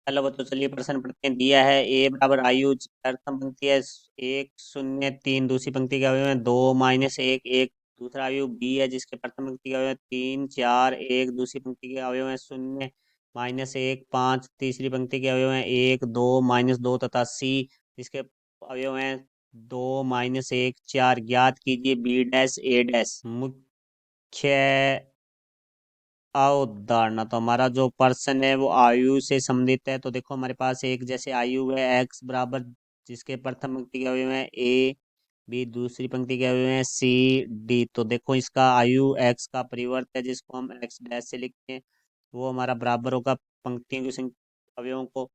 Hello बच्चों, चलिए प्रश्न पढ़ते हैं। दिया है ए बराबर आयु, प्रथम पंक्ति है 1 0 3, दूसरी पंक्ति के अवयव है 2 - 1 1, दूसरा अवयव बी है जिसके प्रथम पंक्ति के अवयव है 3 4 1, दूसरी पंक्ति के अवयव है 0 - 1 5, तीसरी पंक्ति के अवयव है 1 2 - 2 तथा सी जिसके अवयव है 2 - 1 4। ज्ञात कीजिए बी डैश ए डैश। मुख्य अवधारणा, तो हमारा जो पर्सन है वो आयु से संबंधित है। तो देखो हमारे पास एक जैसे आयु है एक्स बराबर जिसके प्रथम पंक्ति के अवयव है ए बी, दूसरी पंक्ति के अवयव है सी डी। तो देखो इसका आयु एक्स का परिवर्त है जिसको हम एक्स डैश से लिखते हैं, वो हमारा बराबर होगा पंक्तियों की अवयवों को।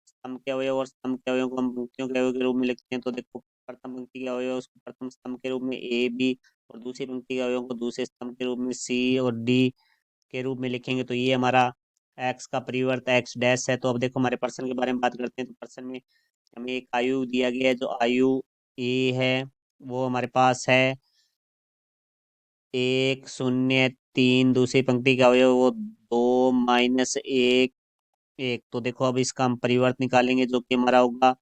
स्तंभ के अवयव और स्तंभ के अवयव को हम पंक्तियों के अवयव के रूप में लिखते हैं। तो देखो प्रथम पंक्ति के अवयव उसको प्रथम स्तंभ के रूप में ए बी और दूसरी पंक्ति के अवयव को दूसरे स्तंभ के रूप में सी और डी के रूप में लिखेंगे। तो ये हमारा एक्स का परिवर्त एक्स डैश है। तो अब देखो हमारे पर्सन के बारे में बात करते हैं। तो पर्सन में हमें एक आयु दिया गया है, जो आयु ए है वो हमारे पास है 1 0 3, दूसरी पंक्ति का अवयव वो 2 - 1 1। तो देखो अब इसका हम परिवर्त निकालेंगे जो कि हमारा होगा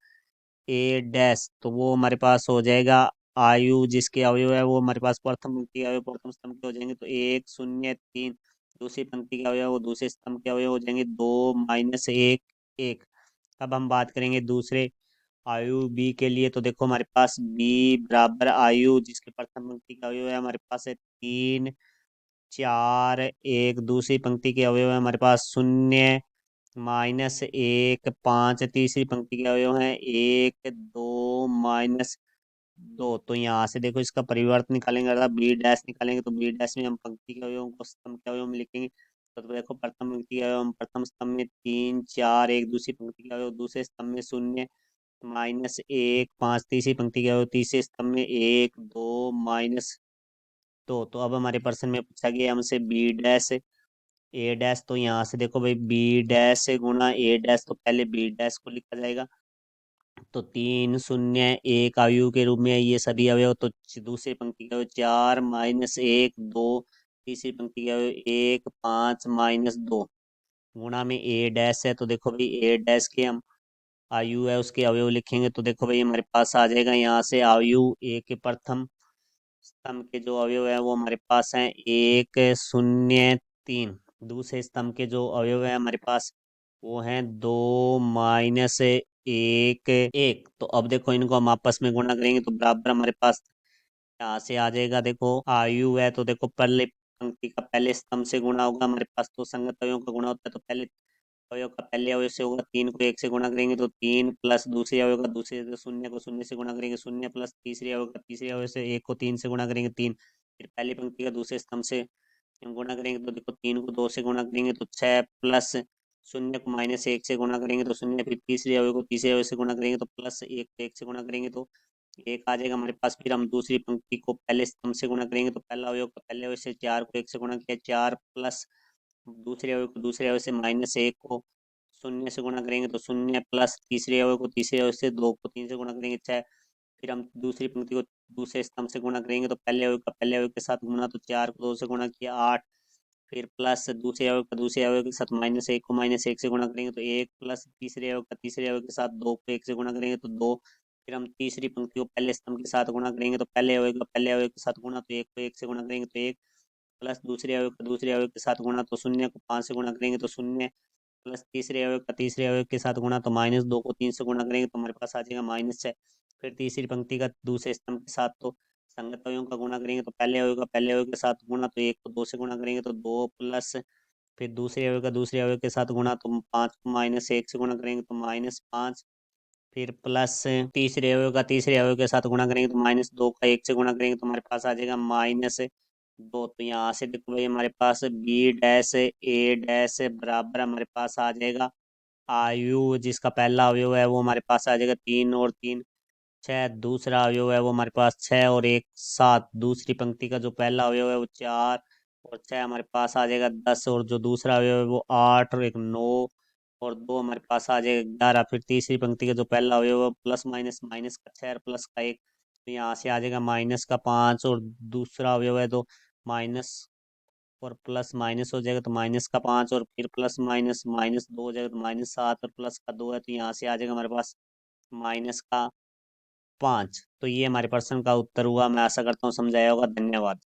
ए डैश। तो वो हमारे पास हो जाएगा आयु जिसके अवयव है वो हमारे पास प्रथम पंक्ति के अवयव प्रथम स्तंभ के हो जाएंगे। तो 1 0 3, दूसरी पंक्ति के अवयव वो दूसरे स्तंभ के अवयव हो जाएंगे 2 - 1 1। अब हम बात करेंगे दूसरे आयु बी के लिए। तो देखो हमारे पास बी बराबर आयु जिसके प्रथम पंक्ति का अवयव है हमारे पास है 3 4 1, दूसरी पंक्ति के अवयव है हमारे पास 0 - 1 5, तीसरी पंक्ति के अवयव है 1 2 - 2। तो यहाँ से देखो इसका परिवर्तन निकालेंगे अर्थात बी डैश निकालेंगे। तो बी डैश में हम पंक्ति के अवयवों को स्तंभ के अवयव में लिखेंगे। तो देखो प्रथम पंक्ति के अवयव हम प्रथम स्तंभ में 3 4 1, दूसरी पंक्ति के अवयव दूसरे स्तंभ में 0 - 1 5, तीसरी पंक्ति के अवयव तीसरे स्तंभ में 1 2 - 2। तो अब हमारे प्रश्न में पूछा गया हमसे बी डैश ए डैश। तो यहाँ से देखो भाई बी डैश से गुणा ए डैश, तो पहले बी डैश को लिखा जाएगा। तो 3 0 1 आयु के रूप में ये सभी अवयव। तो दूसरी पंक्ति का अवयव 4 - 1 2, तीसरी पंक्ति का अवयव 1 5 - 2 गुणा में ए डैश है। तो देखो भाई ए डैश के हम आयु है उसके अवयव लिखेंगे। तो देखो भाई हमारे पास आ जाएगा यहाँ से आयु ए के प्रथम स्तंभ के जो अवयव है वो हमारे पास हैं 1 0 3, दूसरे स्तंभ के जो अवयव है हमारे पास वो हैं 2 - 1 1। तो अब देखो इनको हम आपस में गुणा करेंगे तो बराबर हमारे पास यहाँ से आ जाएगा। देखो आयु है तो देखो पहले पंक्ति का पहले स्तंभ से गुणा होगा हमारे पास, तो संगत अवयवों का गुणा होता है। तो पहले अवयव का पहले अवयव से होगा 3 को 1 से गुणा करेंगे तो 3 प्लस दूसरे अवयव का दूसरे से 0 को 0 से गुणा करेंगे 0 प्लस तीसरे अवयव का तीसरे अवयव से 1 को 3 से गुणा करेंगे 3। फिर पहली पंक्ति का दूसरे स्तंभ से हम गुणा करेंगे तो देखो 3 को 2 से गुणा करेंगे तो 6 प्लस 0 को -1 से गुणा करेंगे तो 0। फिर तीसरे अवयव को तीसरे अवयव से गुणा करेंगे तो +1 को 1 से गुणा करेंगे तो 1 आ जाएगा हमारे पास। फिर हम दूसरी पंक्ति को पहले स्तंभ से गुणा करेंगे तो पहला अवयव का पहले अवयव से 4 को 1 से गुणा किया 4 प्लस दूसरे अवयव को दूसरे अवयव से -1 को 0 से गुणा करेंगे तो 0 प्लस तीसरे अवयव को तीसरे अवयव से 2 को 3 से गुणा करेंगे 6। फिर हम दूसरी पंक्ति को दूसरे स्तंभ से गुणा करेंगे तो पहले अवयव का पहले अवयव के साथ गुणा तो 4 को 2 से गुणा किया 8। फिर प्लस दूसरे अवयव का दूसरे अवयव के साथ -1 को -1 से गुणा करेंगे तो 1 प्लस तीसरे अवयव का तीसरे अवयव के साथ 2 को 1 से गुणा करेंगे तो 2। फिर हम तीसरी पंक्ति को पहले स्तंभ के साथ गुणा करेंगे तो पहले अवयव का पहले अवयव के साथ गुणा तो 1 को 1 से गुणा करेंगे तो 1 प्लस दूसरे अवयव का दूसरे अवयव के साथ गुणा तो 0 को 5 से गुणा करेंगे तो 0 प्लस तीसरे अवयव का तीसरे अवयव के साथ गुणा तो -2 को 3 से गुणा करेंगे तो हमारे पास आ जाएगा -6। फिर तीसरी पंक्ति का दूसरे स्तंभ के साथ तो संगत अवयवों का गुणा करेंगे तो पहले अवयव का पहले अवयव के साथ गुणा तो 1 को 2 से गुणा करेंगे तो 2 प्लस फिर दूसरे अवयव का दूसरे अवयव के साथ गुणा तो 5 को -1 से गुणा करेंगे तो -5। फिर प्लस तीसरे अवयव का तीसरे अवयव के साथ गुणा करेंगे तो -2 का 1 से गुणा करेंगे तो हमारे पास आ जाएगा -2। तो यहाँ से देखो भाई हमारे पास बी डैश ए डैश बराबर हमारे पास आ जाएगा आयु जिसका पहला अवयव है वो हमारे पास आ जाएगा 3 और 3 6, दूसरा अवयव है वो हमारे पास 6 और 1 7, दूसरी पंक्ति का जो पहला अवयव है वो 4 और 6 हमारे पास आ जाएगा 10, और जो दूसरा अवयव है वो 8 और 1 9 और 2 हमारे पास आ जाएगा 11। फिर तीसरी पंक्ति का जो पहला अवयव है प्लस माइनस माइनस का 6 और प्लस का 1, तो यहाँ से आ जाएगा -5, और दूसरा अवयव है तो माइनस और प्लस माइनस हो जाएगा तो माइनस का 5, और फिर प्लस माइनस माइनस 2 हो जाएगा तो -7, और प्लस का 2 है तो यहाँ से आ जाएगा हमारे पास -5। तो ये हमारे प्रश्न का उत्तर हुआ। मैं आशा करता हूँ समझाया होगा। धन्यवाद।